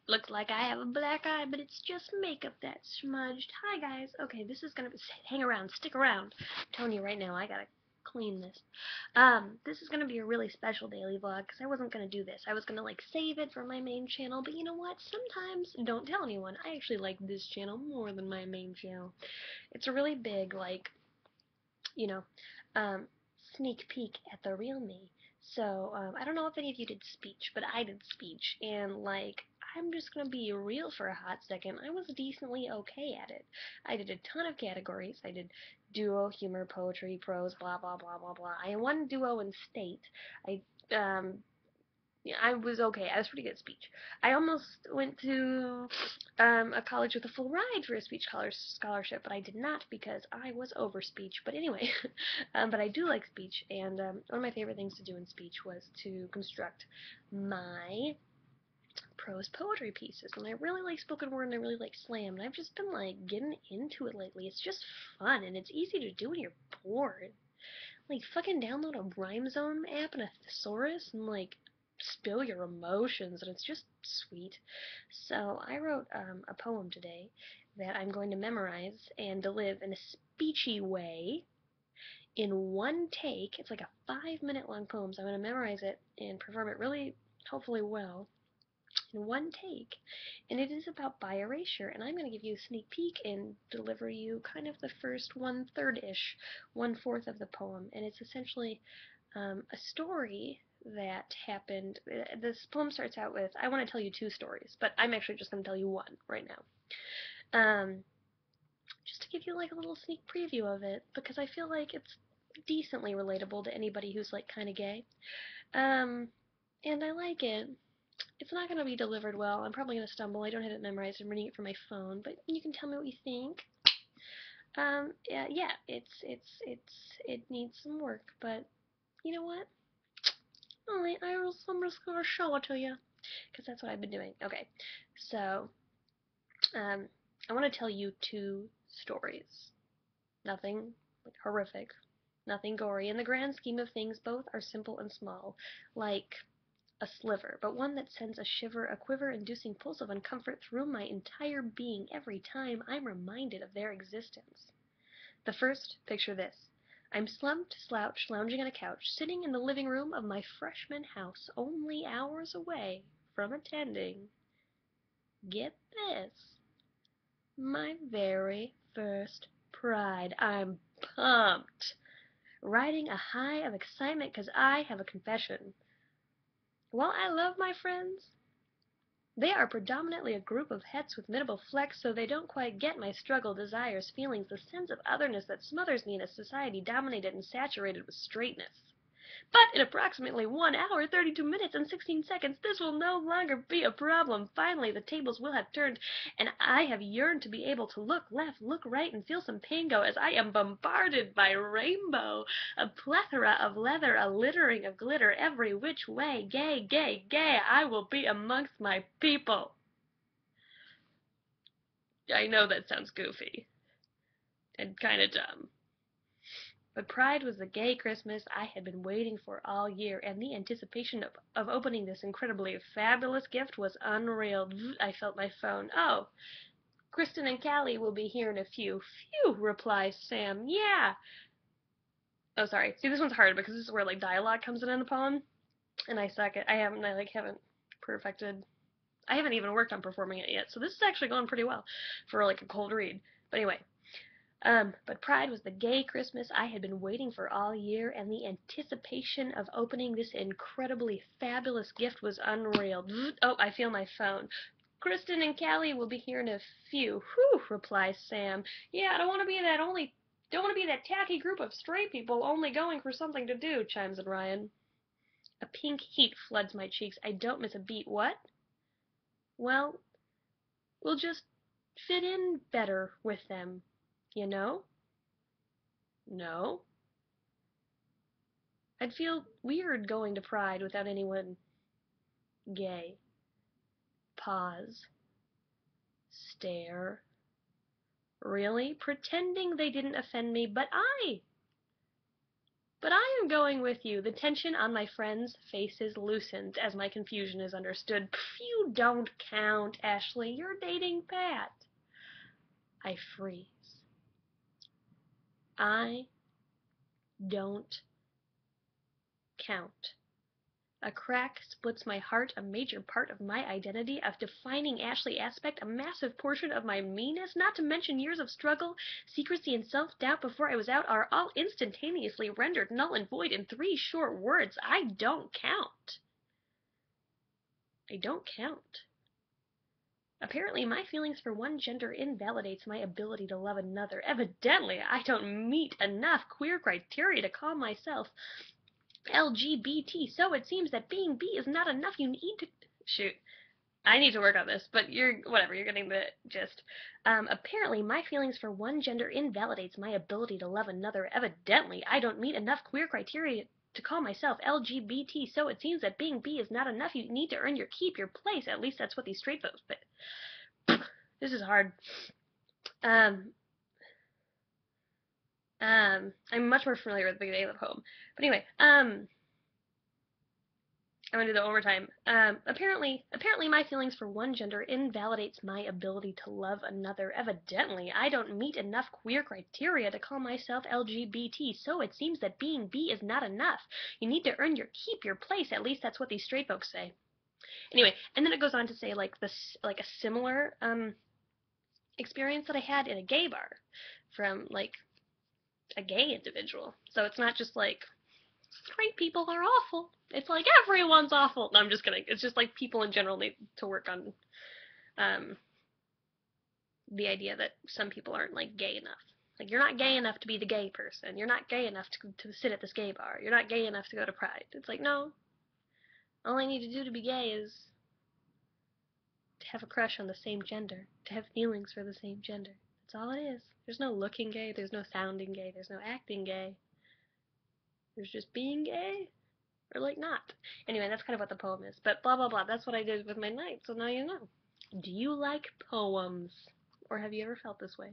Looks like I have a black eye, but it's just makeup that's smudged. Hi, guys. Okay, this is gonna be. Hang around, stick around. I'm telling you right now, I gotta clean this. This is gonna be a really special daily vlog because I wasn't gonna do this. I was gonna like save it for my main channel, but you know what? Sometimes, don't tell anyone. I actually like this channel more than my main channel. It's a really big like, you know, um, sneak peek at the real me. So, I don't know if any of you did speech, but I did speech, and like, I'm just gonna be real for a hot second. I was decently okay at it. I did a ton of categories. I did duo, humor, poetry, prose, blah blah blah blah blah. I won duo in state. I yeah, I was okay. I was pretty good at speech. I almost went to a college with a full ride for a speech scholarship, but I did not because I was over speech. But anyway, but I do like speech, and one of my favorite things to do in speech was to construct my prose poetry pieces. And I really like spoken word and I really like slam. And I've just been like getting into it lately. It's just fun and it's easy to do when you're bored. Like fucking download a Rhyme Zone app and a thesaurus and like spill your emotions and it's just sweet. So I wrote a poem today that I'm going to memorize and deliver in a speechy way in one take. It's like a 5 minute long poem, so I'm going to memorize it and perform it really, hopefully well, in one take. And it is about bi erasure, and I'm going to give you a sneak peek and deliver you kind of the first one third ish, one fourth of the poem. And it's essentially a story that happened. This poem starts out with, I want to tell you two stories, but I'm actually just going to tell you one right now. Just to give you like a little sneak preview of it, because I feel like it's decently relatable to anybody who's like kind of gay. Um, and I like it. It's not going to be delivered well. I'm probably going to stumble. I don't have it memorized. I'm reading it from my phone, but you can tell me what you think. Yeah, it needs some work, but you know what? Alright, I'm just gonna show it to you, because that's what I've been doing. Okay, so, um, I want to tell you two stories. Nothing like horrific, nothing gory. In the grand scheme of things, both are simple and small, like a sliver, but one that sends a shiver, a quiver-inducing pulse of uncomfort through my entire being every time I'm reminded of their existence. The first, picture this. I'm slumped, slouched, lounging on a couch, sitting in the living room of my freshman house, only hours away from attending, get this, my very first Pride. I'm pumped. Riding a high of excitement because I have a confession. While I love my friends, they are predominantly a group of hets with minimal flex, so they don't quite get my struggle, desires, feelings, the sense of otherness that smothers me in a society dominated and saturated with straightness. But in approximately 1 hour, 32 minutes, and 16 seconds, this will no longer be a problem. Finally, the tables will have turned, and I have yearned to be able to look left, look right, and feel some pain go as I am bombarded by rainbow. A plethora of leather, a littering of glitter, every which way. Gay, gay, gay, I will be amongst my people. I know that sounds goofy and kind of dumb. But Pride was the gay Christmas I had been waiting for all year, and the anticipation of opening this incredibly fabulous gift was unreal. I felt my phone. Oh, Kristen and Callie will be here in a few. Phew, replies Sam. Yeah. Oh, sorry. See, this one's hard because this is where like dialogue comes in the poem, and I suck at. I haven't perfected. I haven't even worked on performing it yet, so this is actually going pretty well for like a cold read. But anyway, but Pride was the gay Christmas I had been waiting for all year, and the anticipation of opening this incredibly fabulous gift was unreal. Oh, I feel my phone. Kristen and Callie will be here in a few. Whew, replies Sam. Yeah, I don't want to be that tacky group of straight people only going for something to do, chimes in Ryan. A pink heat floods my cheeks. I don't miss a beat. What? Well, we'll just fit in better with them, you know? No. I'd feel weird going to Pride without anyone gay. Pause. Stare. Really? Pretending they didn't offend me, but I But I am going with you. The tension on my friends' faces loosens as my confusion is understood. Pff, you don't count, Ashley. You're dating Pat. I freeze. I don't count. A crack splits my heart, a major part of my identity, a defining Ashley aspect, a massive portion of my meanness, not to mention years of struggle, secrecy, and self-doubt before I was out, are all instantaneously rendered null and void in 3 short words. I don't count. I don't count. Apparently, my feelings for one gender invalidates my ability to love another. Evidently, I don't meet enough queer criteria to call myself LGBT, so it seems that being B is not enough. You need to... Shoot. I need to work on this, but whatever, you're getting the gist. Apparently, my feelings for one gender invalidates my ability to love another. Evidently, I don't meet enough queer criteria to call myself LGBT, so it seems that being B is not enough. You need to earn your keep, your place. At least that's what these straight folks... But this is hard. I'm much more familiar with the beginning of the poem. But anyway, I'm gonna do that one more time. Apparently my feelings for one gender invalidates my ability to love another. Evidently, I don't meet enough queer criteria to call myself LGBT, so it seems that being B is not enough. You need to earn your keep, your place. At least that's what these straight folks say. Anyway, and then it goes on to say like a similar experience that I had in a gay bar from like a gay individual. So it's not just like straight people are awful. It's like everyone's awful. No, I'm just kidding. It's just like people in general need to work on the idea that some people aren't like gay enough. Like you're not gay enough to be the gay person. You're not gay enough to sit at this gay bar. You're not gay enough to go to Pride. It's like, no. All I need to do to be gay is to have a crush on the same gender. To have feelings for the same gender. That's all it is. There's no looking gay. There's no sounding gay. There's no acting gay. There's just being gay. Or like not. Anyway, that's kind of what the poem is. But blah blah blah. That's what I did with my night, so now you know. Do you like poems? Or have you ever felt this way?